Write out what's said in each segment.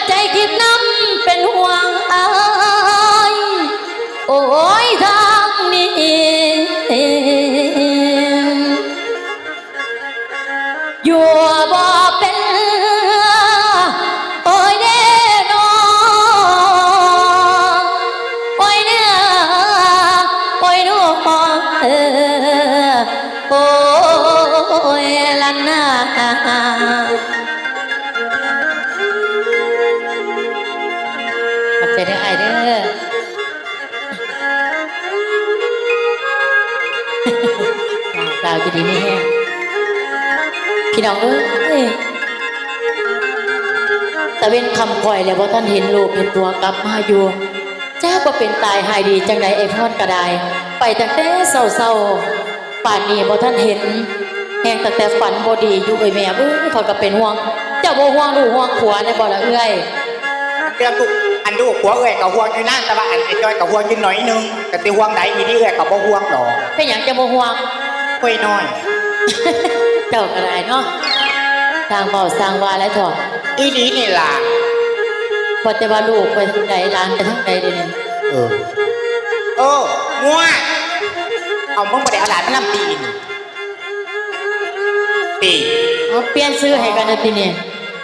ใจคิดน้ำเป็นห่วงอายโอ้ยทางนี้อยู่บ่เป็นโอ้ยเด้นอโอ้ยเด้อโอ้ยนอโอ้ยละนาขอบใจเด้อไอเด้อตาจะดีนี่แห้งพี่น้องเอ้ยแต่เป็นคำคอยแล้วว่าท่านเห็นลูกเห็นตัวกลับมาอยู่จ้าก็เป็นตายหายดีจังใดไอพอดกระไดไปตั้งแต่เศร้าๆป่านนี้บ่ท่านเห็นแห้งตั้งแต่ฝันบ่ดีอยู่ไอแม่เขาก็เป็นห่วงเจ้าบ่ห่วงลูกห่วงผัวในบ่ละเอื้อยเรื่องลูกอันลูกหัวเอ้ยกับห่วงอยู่นั่นแต่ว่าอันไอ้จอยกับห่วงอยู่หน่อยนึงแต่ตีห่วงไหนมีนี่เอ้ยกับบ่ห่วงหรอกเป็นหยังจะบ่ห่วงค่อยน้อย เจ้าก็ได้เนาะสร้างเบาสร้างวาและถอดอีนี้นี่ล่ะพอจะว่าลูกไปทางไหนร้านไปทางไหนเดี๋ยวนี้งัวเอามึงไปได้เอาหลานมาลำตีเอาเปลี่ยนซื้อให้กันนะทีนี้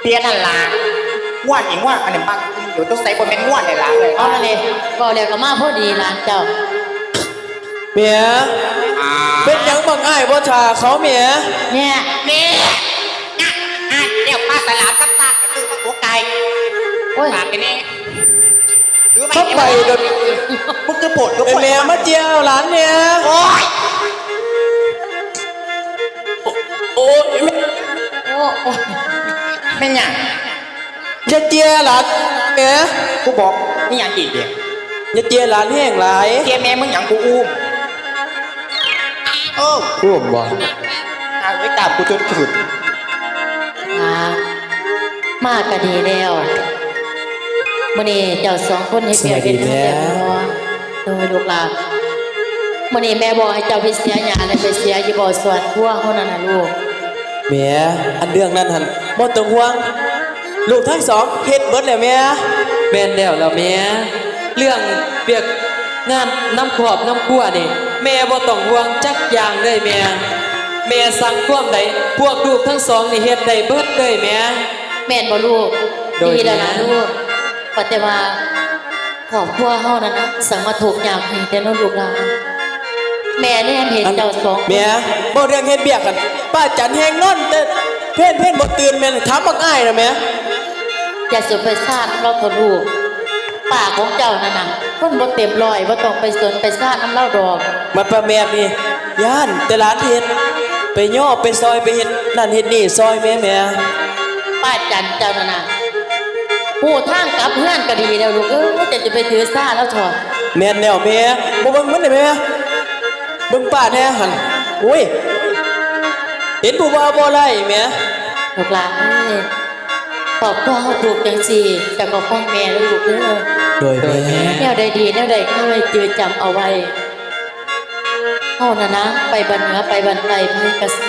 เปลี่ยนนั่นล่ะงัวหญิงงัวอันนี้มักอยู่ต้องใส่บนเป็นงัวในร้านเลยเอาเลยก็เรียกก็มาพอดีร้านเจ้าเมียเป็นยังบังอ้ายบ่ชาเขาเมียเนี่ยเดี๋ยวป้าตลาดตั้งๆไปซื้อผักหัวไก่ฝากไปนี่เข้าไปโดนมึงคือปวดก็ปวดเมียมาเจียวหลานเนี่ยโอ้ไม่หยังจะเจียหลานเมียกูบอกนี่หยังอีกเดียวจะเจียหลานแห้งหลายเจียแม่มึงหยังกูอุ้มอุ้มบ่ไว้ตามกูจนสุดมากก็ดีแล้วมื้อนี้เจ้าสองคนให้เปียเป็นเพื่อนโดยลูกหลานมื้อนี้แม่บอกให้เจ้าไปเสียหญ้าและไปเสียอยู่บ่อสวนครัวเฮานั่นน่ะลูกแม่อันเรื่องนั้นหั่นบ่ต้องห่วงลูกทั้งสองเฮ็ดเบิดแล้วแม่แม่นแล้วแม่เรื่องเปียกงานน้ำขอบน้ำคั่วนี่แม่บ่ต้องห่วงจักอย่างเลยแม่สั่งความใดพวกลูกทั้งสองนี่เฮ็ดได้เบิดเลยแม่นบ่ลูกดีแล้วนะลูกปัจจุบันครอบครัวเฮานั้นนะสังมาถูกอย่างให้แต่น้องลูกหลานแม่เนี่ยเห็นเจ้าสองแม่บ่เรื่องเฮ็ดเบียกกันป้าจันแฮงนอนแต่เพ่นบ่ตื่นแม่ถามบักอ้ายนะแม่อย่าสุไปซ่านเราทนลูกปากของเจ้านั่นน่ะคนบ่เต็มร้อยบ่ต้องไปสนไปซ่านน้ำเล่าดอกมันประแม่นี่ย่านแต่หลานเฮ็ดไปย่อไปซอยไปเฮ็ดนั่นเฮ็ดนี่ซอยแม่ป้าจันเจ้านั่นน่ะผู้ทางกลับเฮือนก็ดีแล้วลูกจะไปถือซ่าแล้วถอดแม่นแล้วแม่บ่เบิ่งมันได้แม่เบิ่งป้าแน่หั่นโอ้ยเห็นผู้บ่าวบ่ไล่แม่ลูกหลานขอบพ่อเฮาถูกจังซี่แต่ก็ฟังแม่แล้วลูกโดยแม่แนวใดดีแนวใดเคยจือจำเอาไว้เฮาน่ะนะไปบันเหนือไปบันไตไผกะซิ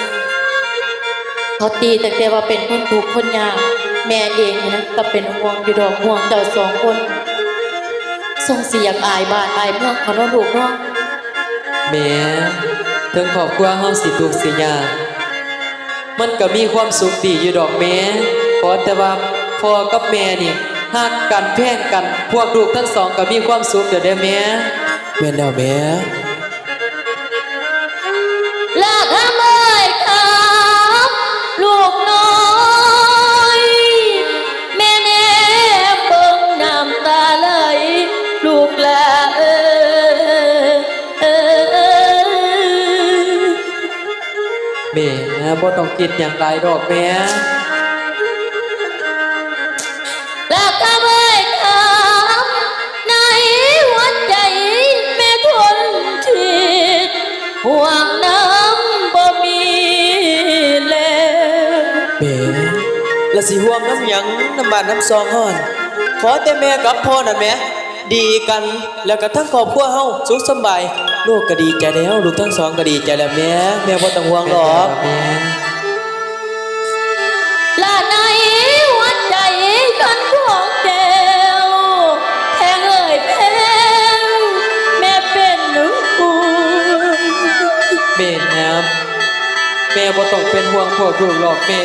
เขาตีแต่ว่าเป็นคนทุกข์คนยากแม่เองนะก็เป็นห่วงอยู่ดอกห่วงเจ้าสองคนทรงเสียงอายบ้านอายเมืองเขาเนาะลูกเนาะแม่ถึงครอบครัวเฮาสิทุกข์สิยากมันก็มีความสุขดีอยู่ดอกแม่ขอแต่ว่าพ่อกับแม่นี่ฮักกันแพงกันพวกลูกทั้งสองก็มีความสุขเด้อแม่แม่นแล้วแม่ลากหาเมื่อยครับลูกน้อยแม่แนบเบิ่งน้ำตาไหลลูกหลานแม่บ่ต้องคิดอย่างไรดอกแม่รักกันไว้ครับในหัวใจแม่คนคิดห่วงน้ำบ่มีแล้วแม่ละสิห่วงน้ำหยังน้ำบานน้ำซองฮ้อนขอแต่แม่กับพ่อนั่นแม่ดีกันแล้วก็ทั้งครอบครัวเฮาสุขสบายลูกก็ดีใจแล้วลูกทั้งสองก็ดีใจแล้วแม่บ่ต้องห่วงหรอกละในหัวใจกันของแก แม่บ่ต้องเป็นห่วงพวกลูกหรอกแม่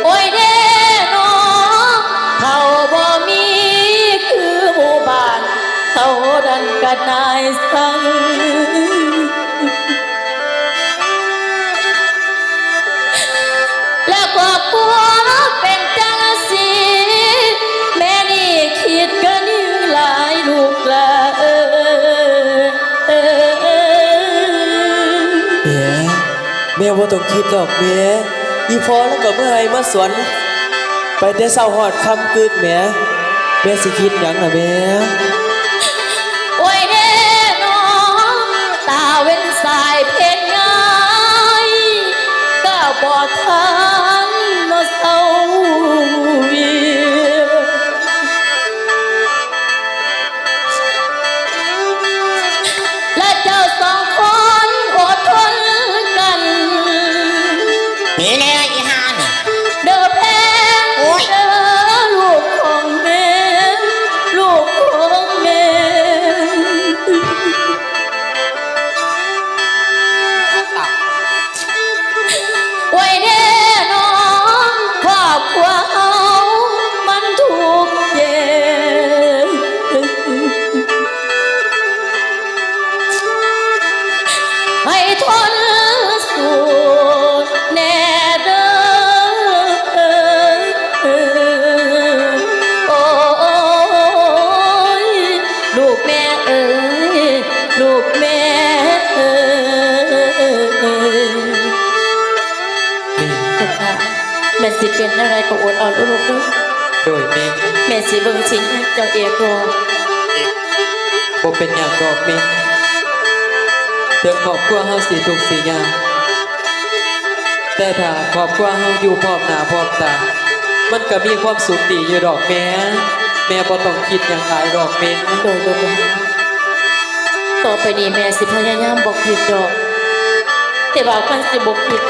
โอ้ยเด้น้องเขาบ่มีคือหมู่บ้านเขาดันกันนายสั่งและครอบครัวเป็นจังสีแม่นี่คิดกันอยู่หลายลูกหลาน แม่บ่ต้องคิดดอกแม่อีพอแล้วก็เมื่อไหร่มาสวนไปแต่เช้าฮอดค่ำกึกแม่แม่สิคิดหยังล่ะแม่ โอ้ยเด้น้องตาเว้นสายเพชรง่ายก็บ่ทันมาเศร้าเวียและเจ้าสองคนอดทนกัน นี่แน่อีห่านี่ เด้อแพง โอ้ย เด้อลูกของแม่ลูกของแม่ ไว้เด้น้องครอบครัวเฮามันทุกข์เย็นให้ทนสู้แน่เด้อโอ้ยลูกแม่เอ้ยลูกแม่เอ้ย แม่สิเป็นอะไรก็อดอ่อนลูกเด้อ โดยแม่ แม่สิเบิ่งสิ่งให้เจ้าเอกรอ บ่เป็นหยังดอกแม่ถึงครอบครัวเฮาสิทุกข์สิยากแต่ถ้าครอบครัวเฮาอยู่พร้อมหน้าพร้อมตามันก็มีความสุขดีอยู่ดอกแม่แม่บ่ต้องคิดหยังหลายดอกแม่ โดยลูกหลานต่อไปนี้แม่สิพยายามบอกผิดดอก แต่ว่าคันสิบอกผิด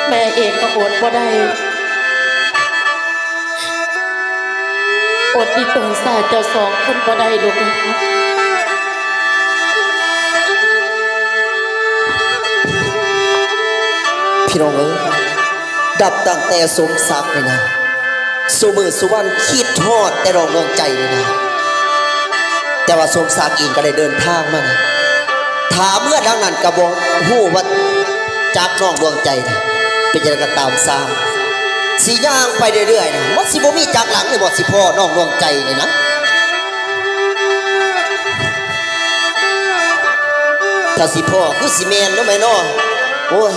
แม่เองก็อดบ่ได้อดอีตรงสาเจ้าสองคนบ่ได้ลูกหลาน พี่น้องเอ้ยดับตั้งแต่สมศักดิ์เลยนะสุมือสุวรรณคิดทอดแต่รองดวงใจเลยนะแต่ว่าสมศักดิ์เองก็ได้เดินทางมานะถามเมื่อดังนั้นกระบอกหู้ว่าจากน้องดวงใจนะเป็นยังไงก็ตามสร้างสีย่างไปเรื่อยๆนะว่าสิบ่มีจากหลังเลยบอกสิพ่อน้องดวงใจนี่นะถ้าสิพ่อคือสิแมนเนาะแม่เนาะโอ้ย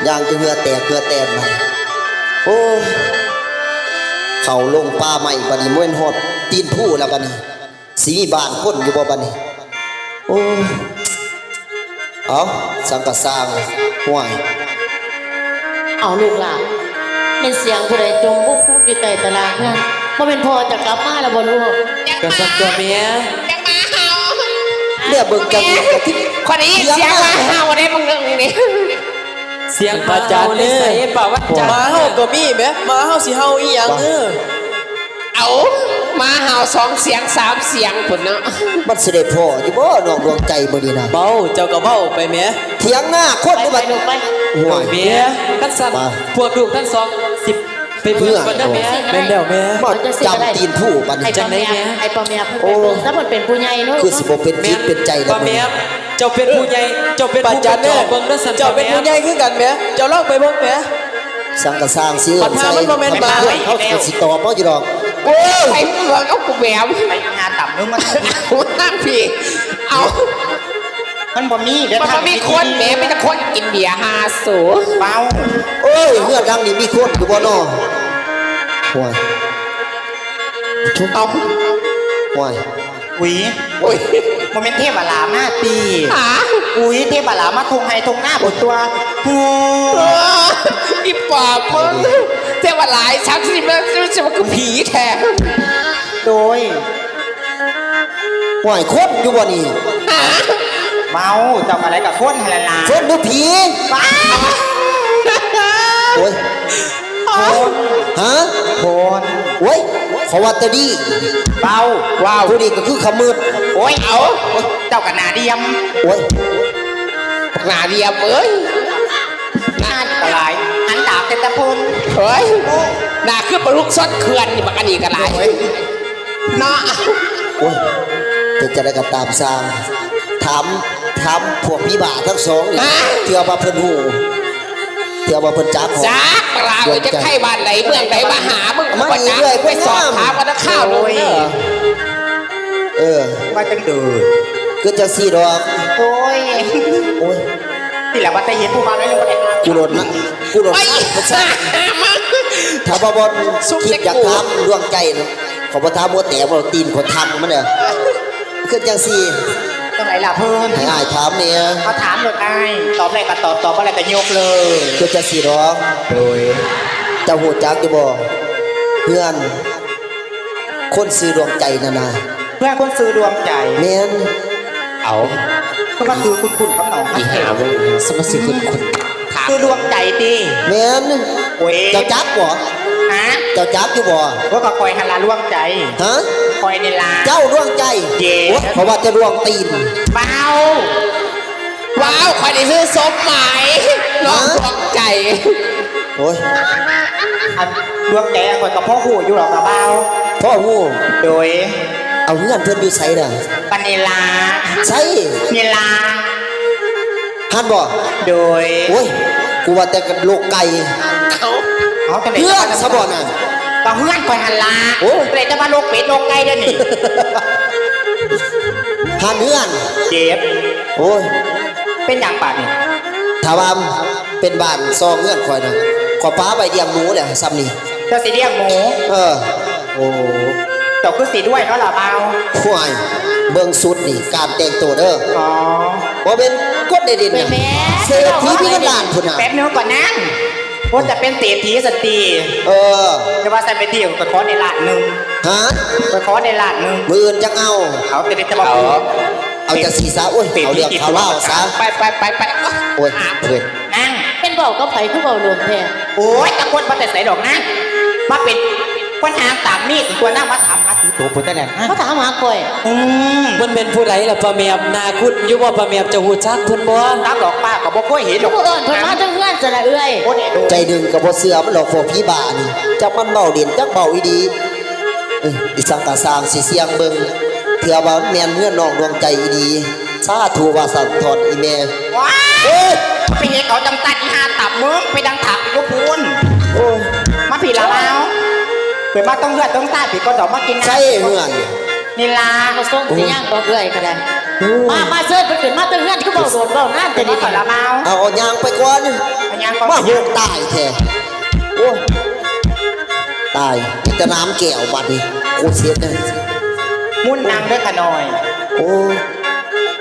ย่างจะเหือแตกเหือแตนมาโอ้ยเขาลงป่าใหม่บัดนี้ม้วนหอดตีนผู้แล้วบัดนี้สีมีบานคนอยู่บ่บัดนี้โอ้ยเอาสังกะสร้างห่วย เอาลูกหลานเป็นเสียงผู้ใดจมบุกอยู่ใต้ตารางงานบ่เป็นพอจะกลับมาแล้วบ่ลูก ก็สักตัวแม่ เนี่ยเบิ่งจังเลยกับที่ คนนี้เสียงมาเห่าได้มึงเรื่องนี้ เสียงพระจันทร์นี่ใส่ป่าวัดจันท หมา ร์ เฮาก็มีแหมหมาเฮาสิเฮาอีหยังเอามาเห่าสองเสียงสามเสียงผลเนาะ มันสิได้พ่ออยู่บ่น้องดวงใจมื้อนี้นะ เบาเจ้าก็เบาไปแหม เถียงหน้าคน ไป นี่ ไป บัด ลูกไป ห่วย แม่ท่านสั่น มา พวกลูกทั้งสองสิบไปเพื่อนกันนะแม่ แม่นแล้วแม่ บ่จำตีนผู้บัดนี้ ไอ้ จั ป ง อมแม่ไอ้ปอมแม่เพิ่นไปเบิ่งถ้ามันเป็นผู้ใหญ่เนาะ คือสิบ่เป็นจิตเป็นใจแล้ว ป้า มื้อ แม่ นี้ เจ้าเป็นผู้ใหญ่เจ้าเป็น ปัจ ผู้ จัน จ เนี่ อย เบิ่งนั่นสัน เจ้าเป็นผู้ใหญ่คือกันแหมเจ้าลองไปเบิ่งแหม สังกะสร้างสิเอิ้นใส่ ปัญหามันบ่แม่นหมา เขาก็สิตอบบ่อยู่ดอก โอ้ยใครมึงเอากูแหวว ไปงานต่ำนึงมัน หัวหน้าพี่เอา มันบ่มีเดี๋ยว มัน ทำ มีคนแหมไม่แต่คนกินเบียร์ฮาสู เบา โอ้ยเฮือดังนี่มีคนอยู่บ่น้อห่วย เอา ห่วย อุ้ย โอ้ย โมเมนต์เทพลามาตี หา อุ้ยเทพลามาทงไฮทงหน้าบนตัวฮู อีปอบมึงเทวหลายชักสิมันจะมาคือผีแทน โดย ห่วยคนอยู่บ่นี่ หา เมาจำอะไรกับคนฮาลาลา คนหรือผี บ้า โอ้ย คน ฮะ คน โอ้ย ขอว่าแตดี เบาว้าว ผู้นี้ก็คือขมืด โอ้ยเอาเจ้ากับนาเดียม โอ้ย หนาเดียบเอ้ย นานกระไรอันดาบเป็นตะพน เฮ้ยหนาคือปลาลูกซอดเขื่อนนี่บักอันนี้กันไรเนาะ โอ้ยจะได้กันตามสร้างถามพวกพี่บ่าทั้งสองนี่เที่ยวมาเพิ่นหูเที่ยวมาเพิ่นจับของ จ้าปลาเอ้ยจะไข่บ้านไหนเมืองไหนมาหามึง มา ว่า อี จ้าก เลย ไปสอบถามกันนะข้าวลงเด้อ เออ ว่าจังเดือ ก็จะสี่ดอก โอ้ย โอ้ย ที่แหละว่าแต่เห็นผู้มาแล้วยังไม่ได้ กูโดนนะกูโดน ไป ไม่ใช่ถ้าบอลคิดอยากทำดวงใจนะขอประทานบัวแต่บ่ตีนขอทำมันเนี่ยคือจังสี่ ตรงไหนล่ะเพิ่น ให้อายถามเนี่ย เขาถามเลยไอ้ตอบอะไรก็ตอบอะไรก็ยกเลย คือจะสี่ดอก โดย เจ้าหูจักจะบอกเพื่อน คนซื้อดวงใจนานา เพื่อคนซื้อดวงใจ แม่น เอา ก็มาซื้อคุณคำหนอง อีหามึงสมสิคุณถาม ซื้อดวงใจดิ แม่น โอ้ย เจ้าจักบ่ ฮะ เจ้าจักอยู่บ่ ว่าก็คอยหันลาดวงใจ ฮะ คอยในลา เจ้าดวงใจ เย้ โอ๊ยเพราะว่าจะดวงตีน เบา ว้าวคอยได้ซื้อสมหมายน้องดวงใจ โอ้ย อันดวงใจคอยกับพ่อหูอยู่หรอกกับเบา พ่อหู โดย เอาเงื่อนเพื่อนอยู่ใส่น่ะ ปานิลา ใส่ เนลา หันบ่ โดย โอ้ยกูว่าแต่กับโลกไก่ เอาแต่ไหน เพื่อนสะบ่น่ะ ก็เพื่อนคอยหันลา โอ้ เลยจะมาโลกเป็ดโลกไก่เด้อนี่ หันเงื่อน เจ็บ โอ้ย เป็นอย่างป่านนี่ ถ้าว่าเป็นบ้านซองเงื่อนคอยน่ะขอป้าใบเดียมหนูแหละซ้ำนี่ เจ้าสีเรียกหมู เออ โอ้เจ้าคือสีด้วยเนาะล่ะเบา ผู้ใหญ่เบิ่งสุดนี่การแต่งตัวเด้อ อ๋อ บ่เป็นกดได้ดิน เป็น นะ แม่ เศรษฐีพี่กันล้านพุ่นน่ะ แป๊บนึงก่อนนั่งว่าจะเป็นเศรษฐีสตรี เออ จะว่าใส่ไปที่ไปขอในลาดหนึ่ง ฮะ ไปขอในลาดหนึ่ง มืออื่นจังเอา เขาจะได้จะมา เอาจะสีซะโอ้ยเอาเรื่องข่าวเล่าซะ ไป โอ้ยเพื่อน นั่ง เป็นเบาก็ไผคือเบาหลวงแท้ โอ้ยตะคนมาแต่ใส่ดอกนั่งมาเป็นคนหางตามมีดตัวนั่งมาถามมาถือตัวพุ่นได้แหละ เขาถามหาก่อย มันเป็นผู้ใดล่ะป้าแมบนาคุณอยู่ว่าป้าแมบจะหูจักเพิ่นบ่ ตามดอกป้าก็บอกว่าเห็นดอก ผู้อื่นเพิ่นมาทั้งเฮือนจะละเอื้อย โอ้ยดู ใจดึงกับบ่เสือมันหลอกพวกพี่บ้านี่จักมันเบาเด่นจักเบาอีดีอีสังกะสร้างสิเสียงเบิ่งเถื่อว่ามันแม่นเงื่อนน้องดวงใจอีดีสาธุว่าสั่นทอดอีแม่ ว้า เอ้ย ไปเห็นเขาจังตัดอีหาตับมึงไปดังถักลูกพูน โอ้ย มาผีละเอาเปิดมาต้องเลือดต้องตาผีก็ดอกมากินน้ำ ใช่เงื่อน นี่ลา มาส่งสิย่างดอกเอื้อยก็ได้มาเชิญเพิ่นขึ้นมาทั้งเฮือนคือเบาโดดเบาน้ำ จะ จะ ดี ดี ก่อนละเมา เอายางไปก่อน อันยังก็ มาโหกตายแท้โอ้ยตายมีแต่น้ำแก้วบัดนี้โคตรเสียเลย มุ่นนางด้วยขะหน่อย โอ้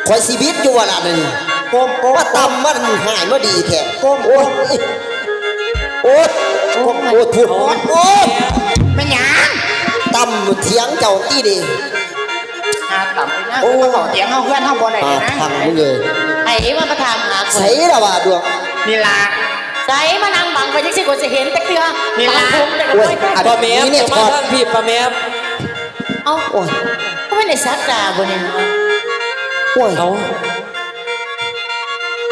คอยชีวิตอยู่ว่าล่ะนี่ โก้มโก้ม ว่าตำมันหายมาดีแท้ ก้ม โอ้ยโอ้ยโอ้ยโอ้ยพูดโอ้ย ไม่หยัง ตำเถียงเจ้าตี้ดิ หาต่ำไปนะมาขอเถียงเอาเพื่อนเอาบอลไหน ปา นะ พังมึงเลย ไอ้นี่มันมาถามหาก่อ ใส่ ย ละว่าดวง นี่ลา ใส่มานั่งบังไปจังซี่ก็สิเห็นแต่เทื่อ นี่ล่ะ ตามผมแต่ก็ โอ้ย ไม่ อัน ป้าแมบ นี้เนี่ย จะ ถ มา อด ทางพี่ป้าแมบ เอ้า โอ้ย ก็ไม่ได้ซักดาบ่เนี่ย โอ้ย เอา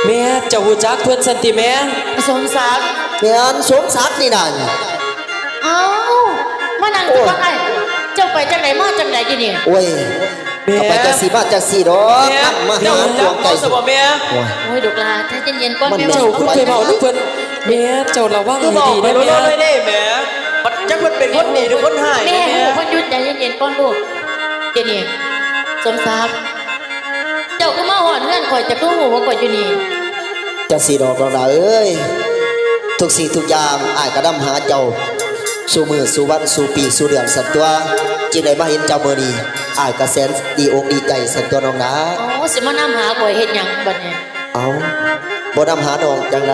แม่จะหูจักเพิ่นสันติแม่ สมศักดิ์ แม่นสมศักดิ์นี่นั่น เอ้ามานั่งอยู่ข้างในเจ้าไปจังไหนมาจังไหนอยู่นี่ โอ้ย แม่ เอาไปจังสีมาจังสีดอก แม่ นำมา เจ้า หา หู ด จั ว ก งใจ บ่สบ่แม่ โอ้ย โอ้ยดุกลาถ้าเย็นๆก่อน มัน แม่ ไม่ เจ้าคุณเคยเว้าน้ำเพิ่นแม่เจ้าระวังให้ดีนะแม่ได้แม่จักเพิ่นเป็นคนดีหรือคนหาย แม่หูเพิ่นหยุดใจเย็นๆก่อนลูกเดี๋ยวนี้สมศักดิ์เจ้าก็มาหอนเงื่อนข่อยจะก็หูว่าข่อยอยู่นี่ จังสีดอกเราละเอ้ยทุกสิ่งทุกอย่างอ้ายก็นำหาเจ้าสู่มือสู่วันสู่ปีสู่เดือนสันตัวจึงได้มาเห็นเจ้ามื้อนี้อ้ายก็แสนดีอกดีใจสันตัวน้องนะ อ๋อสิมานำหาข่อยเฮ็ดหยังบัดนี้ เอาบ่นำหาน้องจังได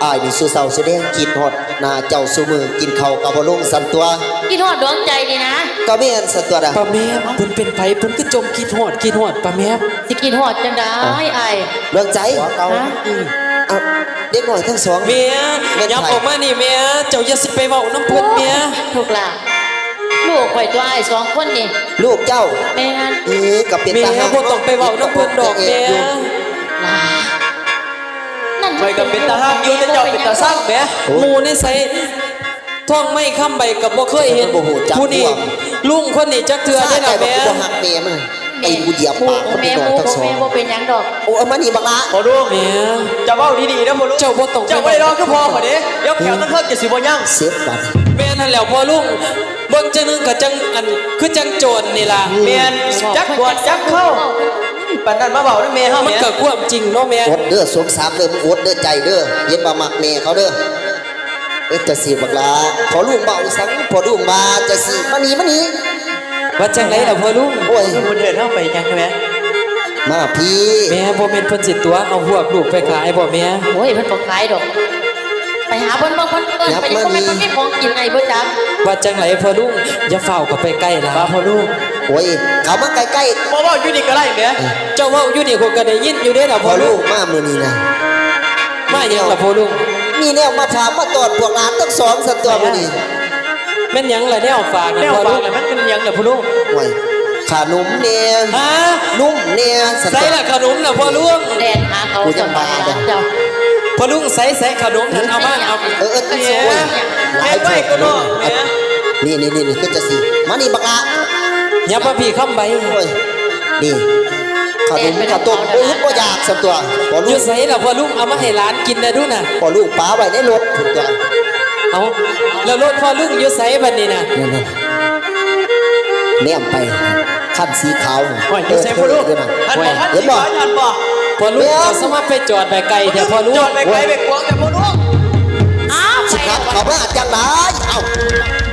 อ้ายนี่สู่เศร้าสู่แดงกินฮอดหน้าเจ้าสู่มือกินข้าวกับบ่ลงสันตัว กินฮอดดวงใจนี่นะ ก็แม่นสันตัวน่ะ ป้าแมบเพิ่นเป็นไผเพิ่นก็จมคิดฮอดป้าแมบ สิกินฮอดจังได๋อ้าย เรื่องใจ หัวเกา เอาเด็กหน่อยทั้งสอง แม่ยับออกมานี่แม่เจ้าอย่าสิไปเว้าน้ำเพิ่นแม่ ถูกล่ะลูก ลูกข่อยตัวอ้ายสองคนนี่ ลูกเจ้า แม่น กับเป็น แม่ ทหาร บ่ต้องไปเว้าน้ำเพิ่นดอกแม่ ลานั่น ไปกับเป็นตาฮักอยู่แต่เจ้าเป็นตาสร้างแหมหมู่ในไสท่องไม่ค้ำใบกับบ่เคยเห็นผู้นี้ลุงคนนี้จักเทื่อได้ล่ะแม่ บ่หักแม่มันไอ้บุเหยียบปากมัน แม่ เป็น ห นอน มู ทั้งสอง แม่บ่เป็นหยังดอก โอ้เอามานี่บักละ พอลูกแม่จะเว้าดีๆนะพ่อลูกเจ้าบ่ต้องเจ้าบ่ได้รอคือพ่อข่อยเด้เดี๋ยวแขวตั้งเฮิกจะสิบ่ยัง เซฟบัตร แม่นั่นแหล้วพ่อลุงเบิ่งจังนึงก็จังอันคือจังโจรนี่ล่ะแม่นจักบวชจักเข้าปานนั้นมาเว้านํแม่เฮามันก็ความจริงเนาะแม่ อดเด้อสมสามเด้อมึงอดเด้อใจเด้อเย็บบ่มักแม่เขาเด้อจะสิบักละพอลูกเบาสังพอลูกมาจะสิมานี่ ว่าจังไดล่ะพ่อลุง โอ้ย บ่เดินเฮาไปจังแม่ มาพี่ แม่บ่แม่นเพิ่นสิตัวเอาพวกลูกไปขายบ่แม่ โอ้ยเพิ่นบ่ขายดอก ไปหาเพิ่นบ่เพิ่นเอิ้นไปยังบ่แม่นเพิ่นมีของกินให้บ่จัก ว่าจังไหนพ่อลุงอย่าเฝ้าเข้าไปใกล้ล่ะพ่อลุง โอ้ยเขามาใกล้ บ่เว้าอยู่นี่ก็ได้แม่เจ้าเว้าอยู่นี่คนก็ได้ยินอยู่เด้ล่ะ ๆพ พ่ อ อ ลู ลุ ก ง มามื้อนี้นะ มาหยังล่ะพ่อลุง มีแนวมาถามมาตอดพวกหลานทั้งสองสัตว์ตัวมื้อนี้ แม่นหยังล่ะแนวฝากนะพ่อลุงมันเป็นหยังล่ะพ่อลุง โอ้ยขนมเนี่ย ฮะ นุ่มเนี่ยสัตว์ ใส่ละขนมน่ะพ่อลุง แดนหาเขาสบายเจ้า พ่อลุงใส่ขนมนั่นเอามาเอา เออ แม่ โอ้ยหลาย แม่ไว้ก็เนาะแม่ นี่ก็จะสิมานี่บักละ อย่าพาพี่ค้ำใบ โอ้ยนี่ขนมข้าวต้มโอ้ยบ่อยากสัตว์ตัวพอ อ ลู ยู่ ก ใส่ล่ะพ่อลุงเอามาให้หลานกินนะดูน่ะ พอลูกป้าไว้ในรถพุ่นตัว เอาแล้วรถพ่อลุงอยู่ใส่บัดนี้น่ะ นั่นแนมไปขั้นสีขาว อยู่ใส่พ่อลุง เห็น เห็น บ่ พ่อลุงจะสามารถไปจอดไปไกลเดี๋ยวพ่อลุงจอดไปไกลไปกวางแต่พ่อลุง อ้าว สิครับเขามาจังไดเอ้า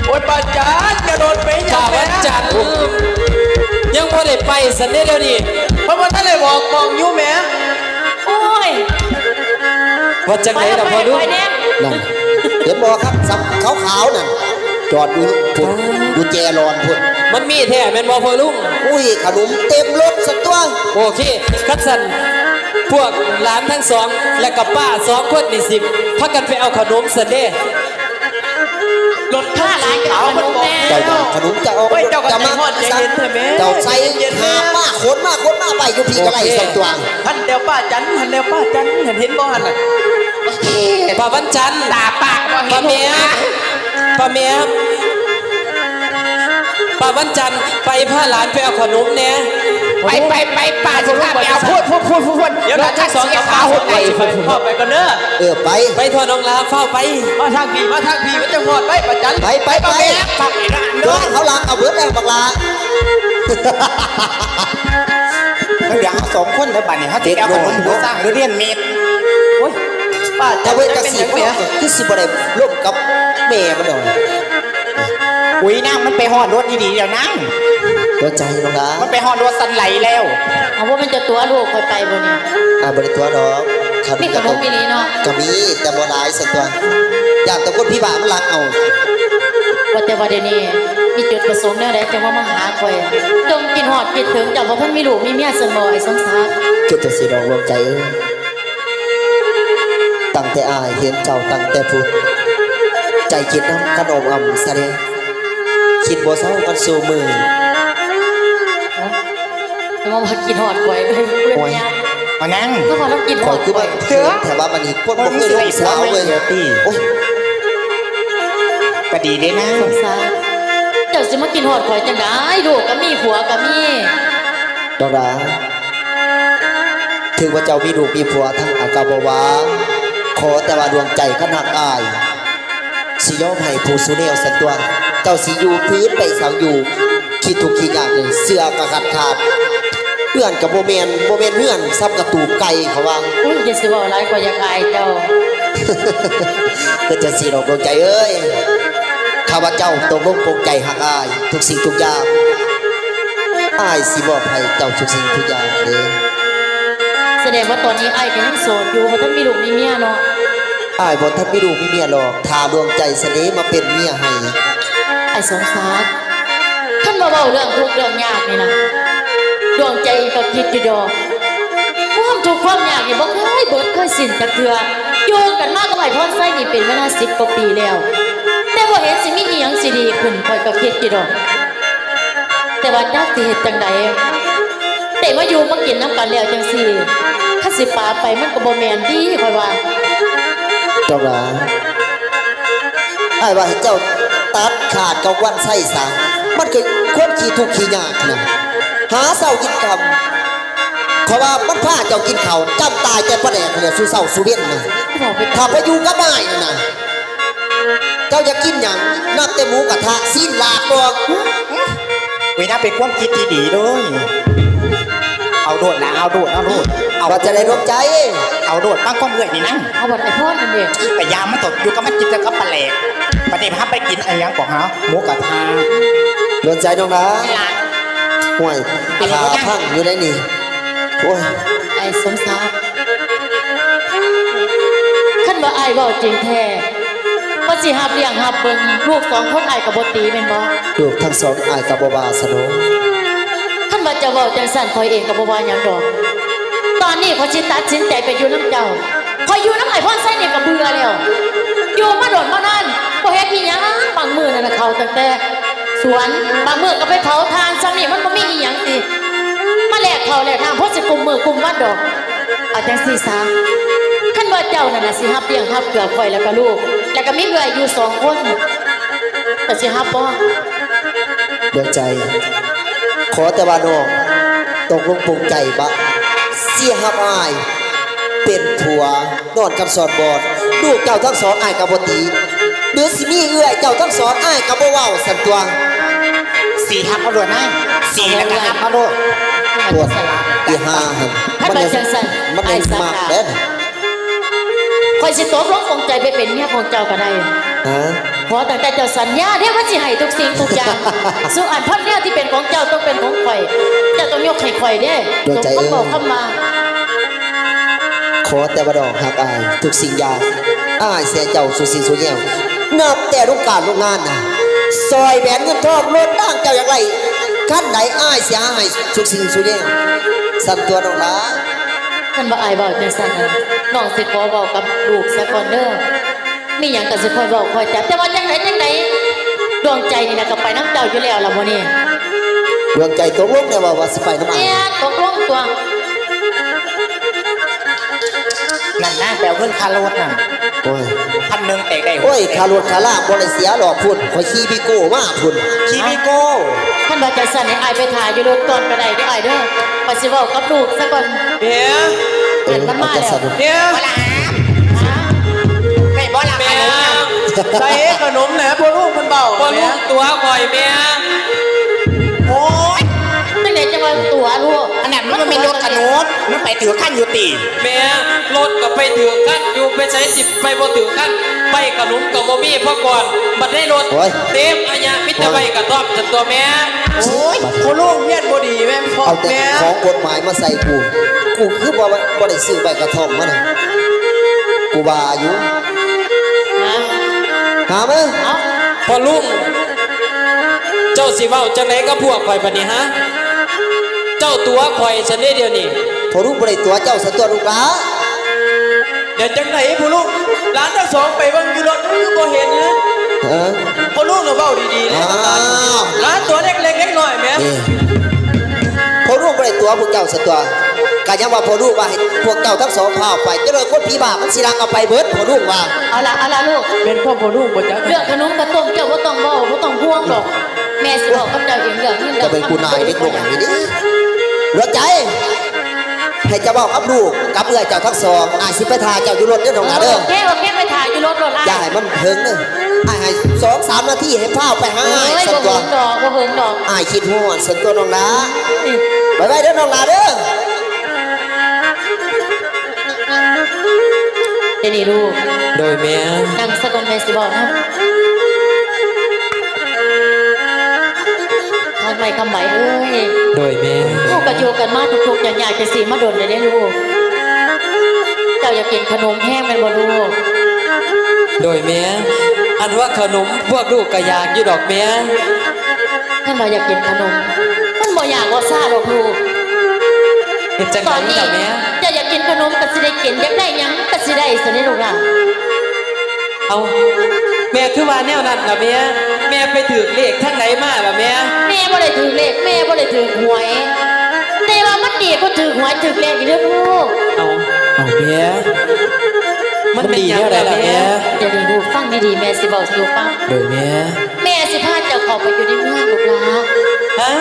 โอ้ยป้าจันจะโดนไปยังป้าจันยังพอได้ไปสันเดียวนี่เพราะว่าท่านเลยบอกมองอยู่แม่ โอ้ย ว่าจังไหนล่ะพ่อลุง ไปแน่ นั่นเห็นบ่ครับสับขาวๆนั่นจอดอยู่พุ่นดูแจรอนพุ่น มันมีแท้แม่นบ่พ่อลุง อุ้ยขนมเต็มรถสัตว์ตัว โอเคคัดสันพวกหลานทั้งสองและกับป้าสองคนนี่สิพากันไปเอาขนมสันเด้รถ ถ้าหลานจะเอาขนมแน่ เจ้าอยากขนมจะเอา เฮ้ยเจ้าก็ใจ มา ฮอดใจเย็นเถอะแม่ เจ้าใส่ ใจเย็นๆ หามาขนมาไปอยู่พี่ก็ไล่สัตว์ตัว หันเดียวป้าจันหันเดียวป้าจันเห็นบ่หันน่ะป้าวันจันทร์ตาป้าป้าเมียป้าเมียป้าวันจันทร์ไปพาหลานไปเอาขนมแน่ ไปป่าสิพาไปเอาพูดเดี๋ยวทั้งสองกับขาหดไปพ่อไปกันเด้อ ไป ไปทอน้องลาเฝ้าไปมาทางพี่มันจะหอดไปประจัน ไปโดนเขาลักเอาเบิดแล้วบักลา เดี๋ยวเอาสองคนเดี๋ยวบัดนี้เขาจะเอาขนมหัวสร้างหรือเรียนเมด โอ้ยป้า แต่ จะ เว้นก เป็ ระ น สี ยัง บ่ ไง คือสิบ่ได้ร่วมกับแม่มันดอก อุ้ยน้ำมันไปหอดรถดีๆเดี๋ยวนั่ง ตัวใจน้องลา มันไปหอดรถสันไหลแล้ว เอาว่ามันจะตัวลูกคอยไปบ่เนี่ย บ่ได้ตัวดอก มีขนมอีนี้เนาะ ก็มีแต่บ่หลายสัตว์ตัวอยากแต่คนพี่บ้ามันลักเอา ว่าแต่ว่าเดี๋ยวนี้มีจุดประสงค์แนวใดจังว่ามาหาคอยอะจงกินหอดคิดถึงจังว่าเพิ่นมีลูกมีเมียสมอไอ้สงสาร คิดจะสิดอกรวมใจเอ้ยตั้งแต่อายเห็นเจ้าตั้งแต่พุทธใจคิดน้ำขนมอ่ำซะเด้คิดบ่เศร้ากันสู่มือ แต่ว่ากินหอดคอยไปเพื่อนเนี่ย มานั่ง ก็พอเรากินห ข อ อย ด คือ คอ ว่าย เถิงแต่ว่ามันนี่พวกบ่เคยลงสาวเลยโอ้ย ก็ดีเด้นะ สงสารเจ้าสิมากินหอดคอยจังได้ลูกก็มีผัวก็มี ดอกดาถึงว่าเจ้ามีลูกมีผัวทั้งอากาบวาขอแต่ว่าดวงใจขนักอายสิยอมให้ผู้สุเนวสันตัว เจ้าสิอยู่พื้นไปเสาอยู่คิดทุกข์คิดยากเลยเสื้อกระขาดขาดเพื่อนกับโบเมนเพื่อนซ้ำกับตูบไก่เขาว่า อุ้ยอย่าสิเว่าหลายกว่าอยากอายเจ้า ก็จะสีดอกดวงใจเอ้ยข้าพเจ้าตกลงปลงใจหักอายทุกสิ่งทุกอย่างอายสิบอกให้เจ้าทุกสิ่งทุกอย่างเลย แสดงว่าตอนนี้ไอ้ก็ยังโสดอยู่เพราะท่านมีลูกมีเมียเนาะ อายบอกท่านไม่ดูไม่เมียหรอกทาดวงใจเสน่ห์มาเป็นเมียให้ ไอ้สงสารท่านมาเบาเรื่องทุกข์เรื่องยากนี่นะดวงใจเองก็คิดอยู่ดอกความทุกข์ความยากนี่บ่เคยเบิดเคยสิ้นจักเทื่ออยู่กันมากับไอ้พรไส้นี่เป็นเวลา10 กว่าปีแล้ว แต่ว่าเห็นสิมีอีหยังสิดีขึ้นคอยก็คิดอยู่ดอก แต่ว่าจักสิเฮ็ดจังใดแต่มาอยู่มากินน้ำกันแล้วจังซี่ถ้าสิปาไปมันก็บ่แม่นดีค่อยว่า เจ้าหลาอ้ายว่าให้เจ้าตัดขาดกับวันไส้สามันคือคนขี้ทุกข์ขี้ยากนะหาเศร้ากินคำเพราะว่ามันพาเจ้ากินข้าวจำตายแต่ประแดกเนี่ยสู้เศร้าสู้เว้นนะ บอกไป ถ้าไปอยู่กับนายนะเจ้าอยากกินอย่างนับแต่หมูกระทะสิ้นลาบบอก เวลาเป็นความคิดที่ดีด้วยเอาโดดนะเอาโดดเอาโดดเอา ว่าจะได้ร่วมใจ เอาโดดบ้างก้อนเอื่อยนี่นั่ง เอาบัดไอ้พ่อนั่นเด้ ไปยามมันตกอยู่กับมันกินกับปลาแหลกประเดี๋ยวพาไปกินอะไรยังบอกฮะหมูกระทะ ร่วมใจน้องนะ นี่ล่ะ ห่วยขาพังอยู่ในนี่โอ้ย ไอ้สมศักดิ์คันว่าอ้ายเว้าจริงแท้ว่าสิหับเลี้ยงหับเบิ่งลูกสองคนอ้ายก็บ่ตีแม่นบ่ ลูกทั้งสองอายกับบวาสนอง คันว่าจะเว้าจังซั่นข่อยเองก็บ่ว่าหยังดอกตอนนี้ข่อยสิตัดสินใจไปอยู่นำเจ้าข่อยอยู่นำไอ้พ่อไส้นี่ก็เบื่อแล้วอยู่มาโดนมานานบ่เฮ็ดอีหยังบางมื้อนั่นน่ะเขาตั้งแต่สวนบางมื้อก็ไปเผาทานซ้ำนี่มันบ่มีอีหยังติมาแลกข้าวแลกน้ำเพราะสิกุมมือกุมวันดอกเอาจังซี่ซะคันว่าเจ้านั่นน่ะสิรับเลี้ยงรับเกลือข่อยแล้วก็ลูกแล้วก็มีเอื้อยอยู่2คนแต่สิรับบ่ ดวงใจ ขอแต่ว่าน้องตกลงปรุงใจบะเสียหับอาย เป็นผัวนอนกับสอนบอดลูกเจ้าทั้งสองอายกับบตีหรือสิมีเอื้อยเจ้าทั้งสองอายกับบ่เว้าสันตัว สี่ฮับเอาโดดนะสี่แล้วก็ฮับเอาโดด ปวดที่ห้าหัน ถ้าไปจังซั่น มัน อ้าย ยัง สัก มาก กะ เด้อ ข่อยสิตกลงปรงใจไปเป็นเมียของเจ้าก็ได้ ฮะ ขอตั้งแต่เจ้าสัญญาเด้ว่าสิให้ทุกสิ่งทุกอย่าง ส่วนอันพันเนี่ยที่เป็นของเจ้าต้องเป็นของข่อยเจ้าต้องยกให้ข่อยเด้สมคำบอกคำมา ขอแต่ว่าดอกหักอายทุกสิ่งอย่างอายเสียเจ้าสุสิ่งสุแยวนับแต่ลูกการลูกงานนะซอยแหวนเงินทองรถตั้งเจ้าอย่างไรขั้นไหนอายเสียหายทุกสิ่งสุแยวสันตัวน้องละ ท่านบ่อายเว้าจังซั่นน่ะน้องสิขอเว้ากับลูกซะก่อนเด้อมีหยังก็สิค่อยเว้าค่อยจับแต่ว่าจังไดดวงใจนี่น่ะก็ไปนำเจ้าอยู่แล้วล่ะมื้อนี้ ดวงใจตกลงในว่าสิไปน้ำอาย เนี่ยตกลงตัว นั่นนะแปลเงินคารถน่ะ โอ้ย 1,000แตกได้ โอ้ยคารถคาล่ามบ่ได้เสียหรอกพุ่นขอยขี่พี่โก้มาพุ่น ชีวิโก้ ท่านว่าจังซั่นให้อายไปถ่ายอยู่รถก่อนก็ได้เด้ออายเด้อไปสิเว้ากับลูกซะก่อน เมีย เห็นมันมาแล้ว เอาแต่สนุก เมีย บ่ละไม่บ่ละ เมี ข ย นมน่ะ ใส่ขนมนะพวกลูกมันเบาพวกลูกตัวก่อยเมีย โอ้ย จังไดจังว่าตัวลูก อันนั้นมันไม่รถขนมมันไปถือขั้นอยู่ตี เมียรถก็ไปถือขั้นอยู่ไปใช้สิบไปบ่ถือขั้นไปขนมกับบ่มีเพราะก่อนบัดได้รถ โอ้ย เต็มอันยามิตรไปกระท่อมจนตัวแม่ โอ้ย พวกลูกเฮียนบ่ดีแม่พ่อ เอาแต่ แม่ ของกฎหมายมาใส่กูคือบ่ได้ซื้อใบกระท่อมมาน่ะกูว่าอยู่ ฮะ หามั้ย เอา พอลุงเจ้าสิเว้าจังไดกับพวกข่อยบัดนี้ฮะเจ้าตัวข่อยฉันได้เดียวนี้ พอรู้บ่ได้ตัวเจ้าสันตัวลูกหลา เดี๋ยวจังไหนผู้ลูกร้านทั้งสองไปเบิ่งอยู่รถคือบ่เห็นนะ เออ ผู้ลูกน่ะเว้าดีๆนะ อ้าว ร้านตัวเล็กๆเล็กน้อยแม่ นี่พอรู้บ่ได้ตัวพวกเจ้าสันตัวก็ยังว่าพอรู้ว่าให้พวกเจ้าทั้งสองพาออกไปเจ้าเลยคนผีบ้ามันสิรังเอาไปเบิดพอรู้ว่า เอาละลูก เป็นพ่อผู้ลูกบ่จัก เรื่องขนมกระต้มเจ้าบ่ต้องเว้าบ่ต้องห่วงดอก แม่สิบอกกับเจ้าเองเรื่องนี้ จะเป็นกูนายเด็กน้อยนี่ดิรถใจ ให้เจ้าบอกกับลูกกับเอื้อยเจ้าทั้งสองอายสิไปทาเจ้าอยู่รถเด้อน้องหลาเด้อ โอเคไปถ่ายอยู่รถ อย่าให้มันเพิงเด้ออายให้2-3 นาทีให้พาไปหา เอ้ อ้าย ย สัน บ่ ตัว เหิงดอก อายคิดฮอดสันตัวน้องหลาไปไว้เด้อน้องหลาเด้อ เดี๋ยวนี้ลูก โดยแม่ นั่งสะกอนแม่สิบอกนะทำไมคำไหวเอ้ย โดยแม่ ลูกก็อยู่กันมาทุกๆอย่างๆจะสีมาโดนเลยได้ลูก เจ้าอยากกินขนมแห้งแม่นบ่ลูก โดยแม่อันว่าขนมพวกลูกก็อยากอยู่ดอกแม่ ท่านบ่อยากกินขนมมันบ่อยากว่าซ่าดอกลูก เฮ็ดจัง ต ได๋ อนนี้ ล่ะแม่ เจ้าอยากกินขนมก็สิได้กินอยากได้หยังก็สิได้สิได้ลูกล่ะ เอาแม่คือว่าแนวนั้นล่ะแม่แม่ไปถือเลขทางไหนมาล่ะแม่ แม่บ่ได้ ได้ถือเลขแม่บ่ได้ถือหวยแต่ว่ามันดีก็ถือหวยถือเลขอีกเด้อลูก เอา เอาแม่ มันเป็นหยัง ดีแนวใด ล่ะ ล่ะ แม่ แม่ เดี๋ยวลูกฟังดีๆแม่สิบอกสิลูกฟัง โดยแม่ แม่สิพาเจ้าเข้าไปอยู่ในเมืองลูกหลา ฮะ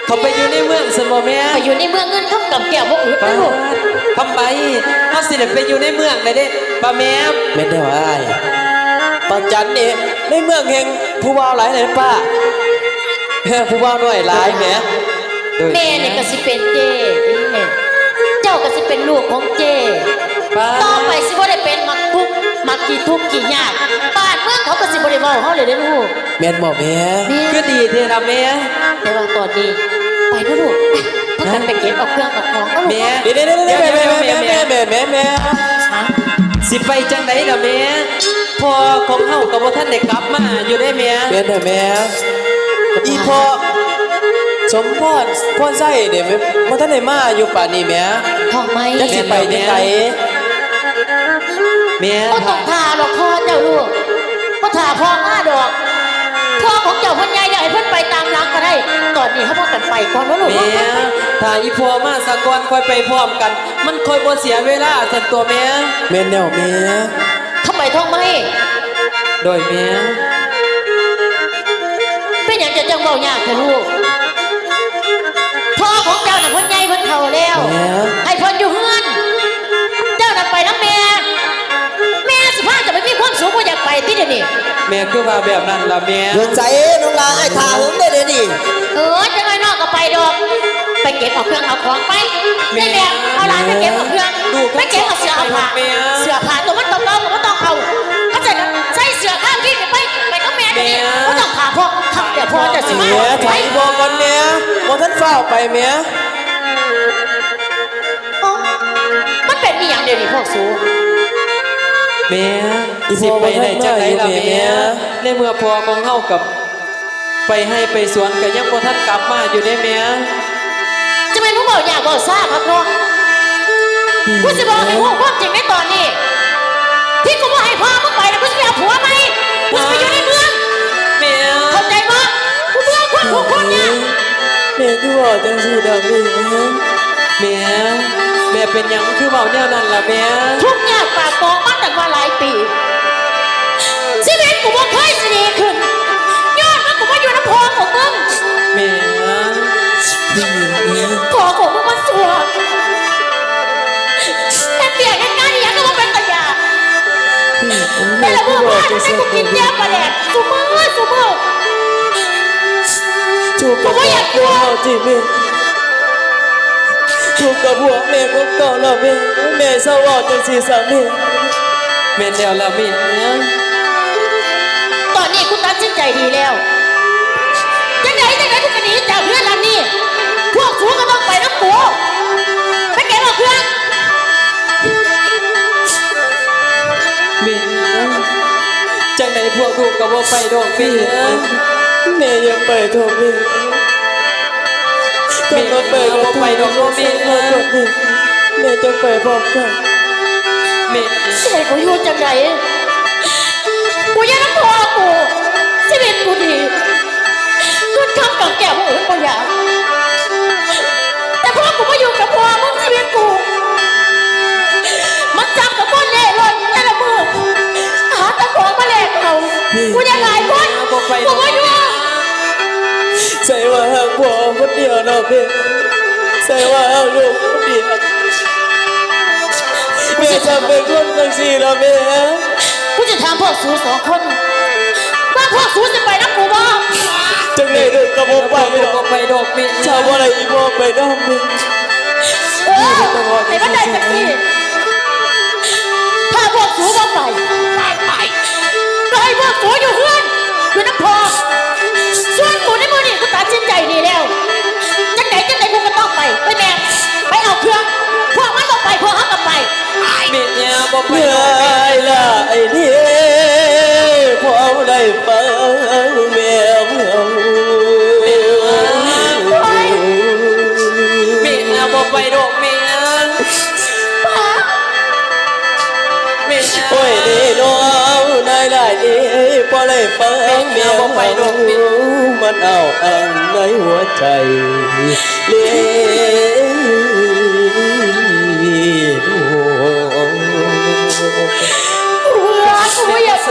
เขาไปอยู่ในเมืองสมบ่แม่ ไปอยู่ในเมืองเงินคำกับแก้วบ่อึด ป้า นะลูก ทำไมเขาสิได้ไปอยู่ในเมืองได้เด้ป้าแม่ แม่นได้ว่าอ้ายปัจจันนี่ในเมืองแห่งผู้บ่าวหลายเลยนะป้าผู้บ่าวน้อยหลายแหม โดย แม่นี่ก็สิเป็นเจ้เจ้าก็สิเป็นลูกของเจ้ ป้า ต่อไปสิบ่ได้เป็นมักทุกข์มักกี่ทุกข์กี่ยากบ้านเมืองเขาก็สิบ่ได้เว้าเฮาเลยเด้อลูก แม่นบ่แม่ แม่ ก็ดีเท่นะแม่ แต่ว่าตอนนี้ไปนะลูกพากันไปเก็บเอาเครื่องเอาของก็ลูก แม่ เดี๋ยวๆๆๆแม่แม่ ฮะ สิไปจังไดล่ะแม่พ่อของเฮาก็บ่ทันได้กลับมาอยู่ได้แม่ แม่นแม่อีพ่อสมพรพ่อไส้เนี่ยบ่ทันได้มาอยู่ป่านนี้แม่ ท้องไหม จักสิไปจังได แม่ ก็ต้องทาดอกพ่อเจ้าลูกก็ทาพ่อมาดอกพ่อของเจ้าเพิ่นใหญ่ใหญ่เพิ่นไปตามหลังก็ได้ตอนนี้เขาพากันไปก่อนนะลูก แม่ถ้าอีพ่อมาสะก่อนค่อยไปพร้อมกัน มันค่อยบ่เสียเวลาซั่นตัวแม่ แม่นแนวแม่ ทำไมท้องไหม โดยแม่ เป็นอย่างจะจังเบายากเถอะลูกพ่อของเจ้าน่ะเพิ่นใหญ่เพิ่นเฒ่าแล้ว แม่ ให้เพิ่นอยู่เฮือนเจ้าน่ะไปน้ำแม่แม่สิพาจะไปมีความสุขบ่อยากไปที่เดี๋ยวนี้ แม่คือว่าแบบนั้นล่ะแม่ ดวงใจน้องลาไอ้ทาหึงได้เดี๋ยวนี้ จังไงนอกก็ไปดอกไปเก็บเอาเครื่องเอาของไปนี่แหละเอาหลานไปเก็บเอาเครื่องไปเก็บเอาเสื้อเอาผ้าเสื้อผ้าตัวมันเก่าๆก็ต้องเอาเข้าใจนะใส่เสื้อข้างที่ไปกับแม่เดี๋ยวนี้ก็ต้องพาพ่อทำเดี๋ยวพ่อจะสิมา แม่ ไป ถ่ายบ่ก่อนแม่บ่ทันฟ้าวไปแม่ มันเป็นอีหยังเดี๋ยวนี้พ่อสู แม่สิไปได้จังไดล่ะแม่ในเมื่อพ่อของเฮากับ ไปให้ไปสวนก็ยังบ่ทันกลับมาอยู่ได้แม่ จะเป็นผู้เบาอยากเบาซ่าครับพ่อกูจะบอกให้พ่อความจริงในตอนนี้ ที่กูบอกให้พ่อมึงไปนะกูจะไปเอาผัวไหมกูจะไปอยู่ในเมือง แม่ เข้าใจปะกูเบื่อคนทุกคนเนี่ย แม่คือว่าจังซี่ดอกนี่ แม่แม่เป็นหยังคือเว้าแนวนั้นล่ะแม่ ทุกอย่างปากกองมาตั้งมาหลายปีชีวิตกูบ่เคยสิดีขึ้นยอดมันกูมาอยู่น้ำพองของมึง แม่ พอของมึงมันสัวแต่เปียกง่ายๆอย่างก็ว่าเป็นตะยาแต่ละเมื่อวานให้กูกินยาปลาแดกสุมือ จูบกับพวกเฮาที่แม่จูบกับพวกแม่ของเก่าแล้วแม่เศร้าว่าจังซี่ซะแม่ แม่นแล้วล่ะแม่ ตอนนี้กูตัดสินใจดีแล้วจังไหนกูจะหนีจากเพื่อนหลังนี้พวกสูงก็ต้องไปน้ำกูไปเก็บเอาเครื่อง แม่จังไดพวกลูกก็บ่ไปดอกแม่ แม่ยังไปโทษแม่ก็มาไปก็ไปดอกแม่แม่จะไปพร้อมกัน แม่ ชีวิตกูอยู่จังไหนกูยังน้ำพอกูชีวิตกูดีกูทำกับแก้วอื่นกูอยากแต่พอกูมาอยู่กับพ่อมึงชีวิตกูมันจับกับคนเล่ร่อนแต่ละมือหาตะของมาแลกเขากูยังหลายคน บ่ไปด กู อก มาอยู่ ใส่ว่าหากพ่อคนเดียวเนาะแม่ใส่ว่าหากลูกคนเดียวแม่จะเป็นคนจังซี่เนาะแม่ กูจะถามพวกสูสองคนว่าพวกสูจะไปน้ำกูบ้าง จังเลยลูกก็บ่ไปดอก บ่ไปดอกแม่ ชาวอะไรอีบ่ไปดอกแม่ ไอ้บ้านใดสักทีถ้าพวกสูบ้างไปก็ให้พวกสูอยู่เพื่อนอยู่น้ำพอส่วนกูในมือนี่กูตัดสินใจดีแล้วจังไหนกูก็ต้องไปแม่ไปเอาเครื่องพวกมันต้องไปพวกเขาก็ไป แม่เนี่ยบ่ไป เมื่อ ดอกแม่ ล่ะไอ้นี่พอได้ฟังแม่เมื่อ แม่เนี่ยบ่ไปดอกแม่แม่ โอ้ยนี่น้องนายได้ดีพอได้ฟังแม่มันเอาอันในหัว ใจเลี้ย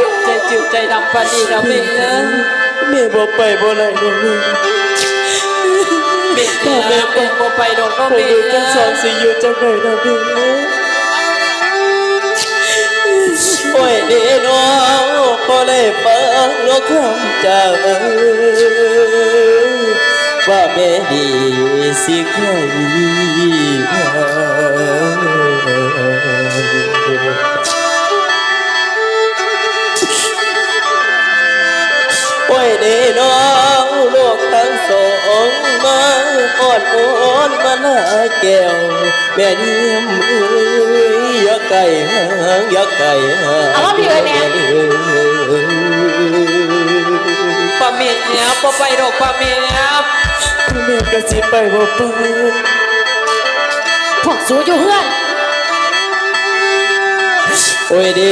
ง ใจจืดใจดำปานนี้นะแม่ แม่บ่ไปบ่ไรดอก แม่แม่บ่ไปดอกเนาะ ผม แม่ ดูทั้งสองสิอยู่จังไดนะแม่โอ้ยเด้น้องพอได้ฟังนกคำจากว่าแม่ดีสิใครโอ้ยเด้น้องโลกทั้งสองมาอ่อนอ่อนมาหน้าแก้วแม่นิ่มเอ้ยอย่าไก่หางอย่าไก่หาง เอามาพี่เอ้ยแม่ ป้าเมียบ่ไปดอกป้าเมีย แม่ก็สิไปบ่ไป พวกสูอยู่เฮือน โอ้ยเด้